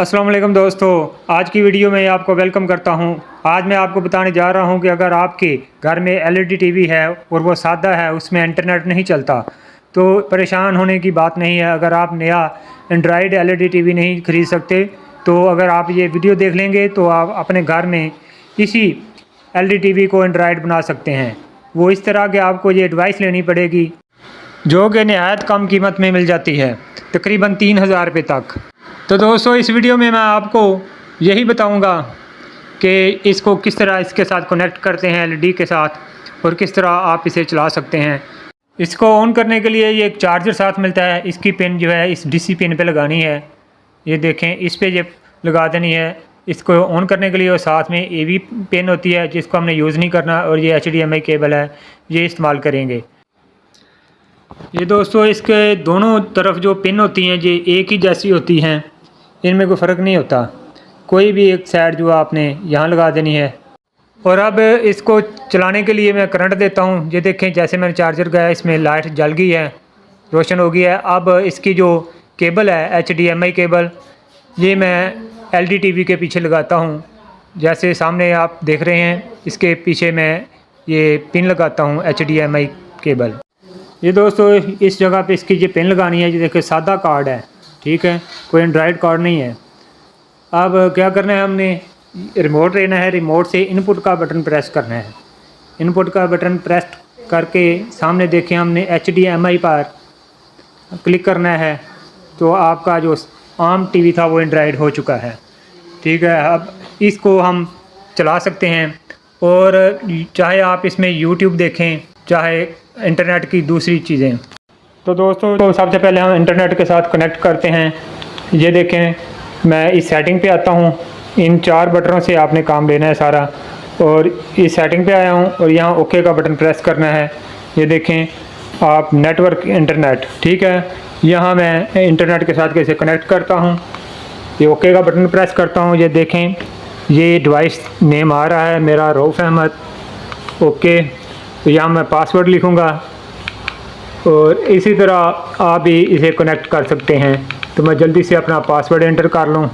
अस्सलाम वालेकुम दोस्तों, आज की वीडियो में आपको वेलकम करता हूं। आज मैं आपको बताने जा रहा हूं कि अगर आपके घर में एलईडी टीवी है और वो सादा है, उसमें इंटरनेट नहीं चलता, तो परेशान होने की बात नहीं है। अगर आप नया एंड्रॉयड एलईडी टीवी नहीं ख़रीद सकते, तो अगर आप ये वीडियो देख लेंगे तो आप अपने घर में इसी एलईडी टीवी को एंड्रॉयड बना सकते हैं। वो इस तरह के आपको ये डिवाइस लेनी पड़ेगी जो कि नहायत कम कीमत में मिल जाती है, तकरीबन 3000 रुपये तक। तो दोस्तों, इस वीडियो में मैं आपको यही बताऊंगा कि इसको किस तरह इसके साथ कनेक्ट करते हैं एलईडी के साथ और किस तरह आप इसे चला सकते हैं। इसको ऑन करने के लिए ये एक चार्जर साथ मिलता है। इसकी पिन जो है इस डीसी पिन पे लगानी है। ये देखें, इस पे ये लगा देनी है। इसको ऑन करने के लिए और साथ में एवी पिन होती है जिसको हमने यूज़ नहीं करना, और ये HDMI केबल है, ये इस्तेमाल करेंगे। ये दोस्तों, इसके दोनों तरफ जो पिन होती हैं ये एक ही जैसी होती हैं, इनमें कोई फ़र्क नहीं होता। कोई भी एक साइड जो आपने यहाँ लगा देनी है। और अब इसको चलाने के लिए मैं करंट देता हूँ। ये देखें, जैसे मैंने चार्जर गया इसमें लाइट जल गई है, रोशन हो गई है। अब इसकी जो केबल है HDMI केबल, ये मैं एलईडी टीवी के पीछे लगाता हूँ। जैसे सामने आप देख रहे हैं, इसके पीछे मैं ये पिन लगाता हूँ HDMI केबल। ये दोस्तों, इस जगह पे इसकी ये पिन लगानी है। ये देखिए, सादा कार्ड है, ठीक है, कोई एंड्रॉयड कार्ड नहीं है। अब क्या करना है, हमने रिमोट लेना है। रिमोट से इनपुट का बटन प्रेस करना है। इनपुट का बटन प्रेस करके सामने देखें, हमने HDMI पर क्लिक करना है, तो आपका जो आम टीवी था वो एंड्रॉयड हो चुका है, ठीक है। अब इसको हम चला सकते हैं, और चाहे आप इसमें YouTube देखें, चाहे इंटरनेट की दूसरी चीज़ें। तो दोस्तों, तो सबसे पहले हम इंटरनेट के साथ कनेक्ट करते हैं। ये देखें, मैं इस सेटिंग पे आता हूँ। इन 4 बटनों से आपने काम लेना है सारा, और इस सेटिंग पे आया हूँ और यहाँ ओके का बटन प्रेस करना है। ये देखें आप, नेटवर्क इंटरनेट, ठीक है। यहाँ मैं इंटरनेट के साथ कैसे कनेक्ट करता हूँ, ये ओके का बटन प्रेस करता हूँ। ये देखें, ये डिवाइस नेम आ रहा है मेरा, रऊफ़ अहमद, ओके। तो यहाँ मैं पासवर्ड लिखूँगा, और इसी तरह आप भी इसे कनेक्ट कर सकते हैं। तो मैं जल्दी से अपना पासवर्ड एंटर कर लूँ।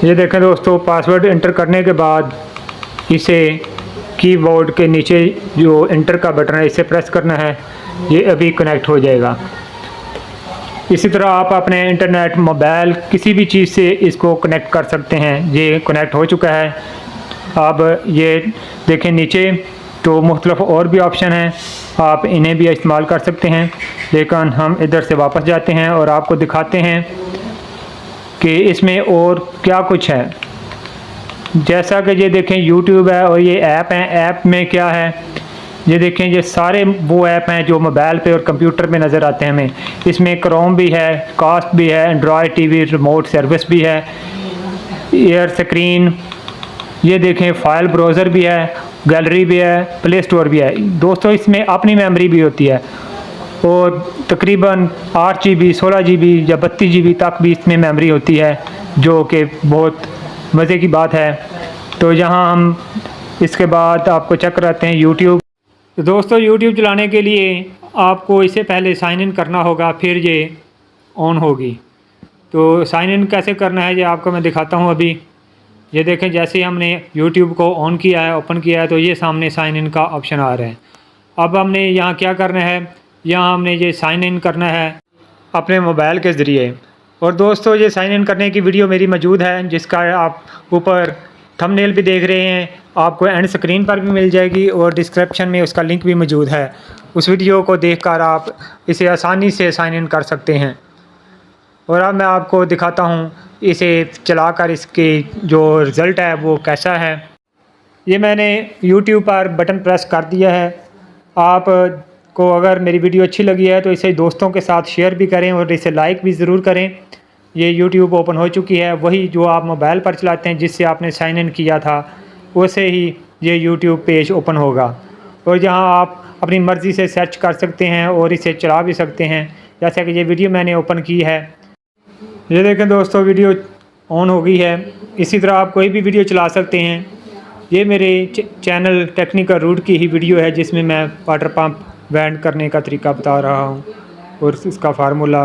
ये देखें दोस्तों, पासवर्ड एंटर करने के बाद इसे कीबोर्ड के नीचे जो एंटर का बटन है इसे प्रेस करना है। ये अभी कनेक्ट हो जाएगा। इसी तरह आप अपने इंटरनेट, मोबाइल, किसी भी चीज़ से इसको कनेक्ट कर सकते हैं। ये कनेक्ट हो चुका है। अब ये देखें नीचे, तो मुख्तलिफ और भी ऑप्शन हैं, आप इन्हें भी इस्तेमाल कर सकते हैं। लेकिन हम इधर से वापस जाते हैं और आपको दिखाते हैं कि इसमें और क्या कुछ है। जैसा कि ये देखें, YouTube है और ये ऐप हैं। ऐप में क्या है, ये देखें, ये सारे वो ऐप हैं जो मोबाइल पे और कंप्यूटर पे नज़र आते हैं हमें। इसमें क्रोम भी है, कास्ट भी है, एंड्रॉयड टीवी रिमोट सर्विस भी है, एयर स्क्रीन, ये देखें, फाइल ब्राउज़र भी है, गैलरी भी है, प्ले स्टोर भी है। दोस्तों, इसमें अपनी मेमोरी भी होती है, और तकरीबन 8 GB, 16 GB या 32 GB तक भी इसमें मेमोरी होती है, जो कि बहुत मज़े की बात है। तो यहाँ हम इसके बाद आपको चेक कराते हैं YouTube। तो दोस्तों, YouTube चलाने के लिए आपको इससे पहले साइन इन करना होगा, फिर ये ऑन होगी। तो साइन इन कैसे करना है ये आपको मैं दिखाता हूँ अभी। ये देखें, जैसे ही हमने YouTube को ऑन किया है, ओपन किया है, तो ये सामने साइन इन का ऑप्शन आ रहा है। अब हमने यहाँ क्या करना है, यहाँ हमने ये साइन इन करना है अपने मोबाइल के ज़रिए। और दोस्तों, ये साइन इन करने की वीडियो मेरी मौजूद है, जिसका आप ऊपर थंबनेल भी देख रहे हैं, आपको एंड स्क्रीन पर भी मिल जाएगी, और डिस्क्रिप्शन में उसका लिंक भी मौजूद है। उस वीडियो को देखकर आप इसे आसानी से साइन इन कर सकते हैं। और अब मैं आपको दिखाता हूँ इसे चलाकर इसके जो रिज़ल्ट है वो कैसा है। ये मैंने YouTube पर बटन प्रेस कर दिया है। आप को अगर मेरी वीडियो अच्छी लगी है तो इसे दोस्तों के साथ शेयर भी करें, और इसे लाइक भी ज़रूर करें। ये YouTube ओपन हो चुकी है, वही जो आप मोबाइल पर चलाते हैं जिससे आपने साइन इन किया था, वैसे ही ये YouTube पेज ओपन होगा। और यहाँ आप अपनी मर्ज़ी से सर्च कर सकते हैं और इसे चला भी सकते हैं, जैसा कि ये वीडियो मैंने ओपन की है। ये देखें दोस्तों, वीडियो ऑन हो गई है। इसी तरह आप कोई भी वीडियो चला सकते हैं। ये मेरे चैनल टेक्निकल रूट की ही वीडियो है, जिसमें मैं वाटर पंप बैंड करने का तरीका बता रहा हूँ और इसका फार्मूला,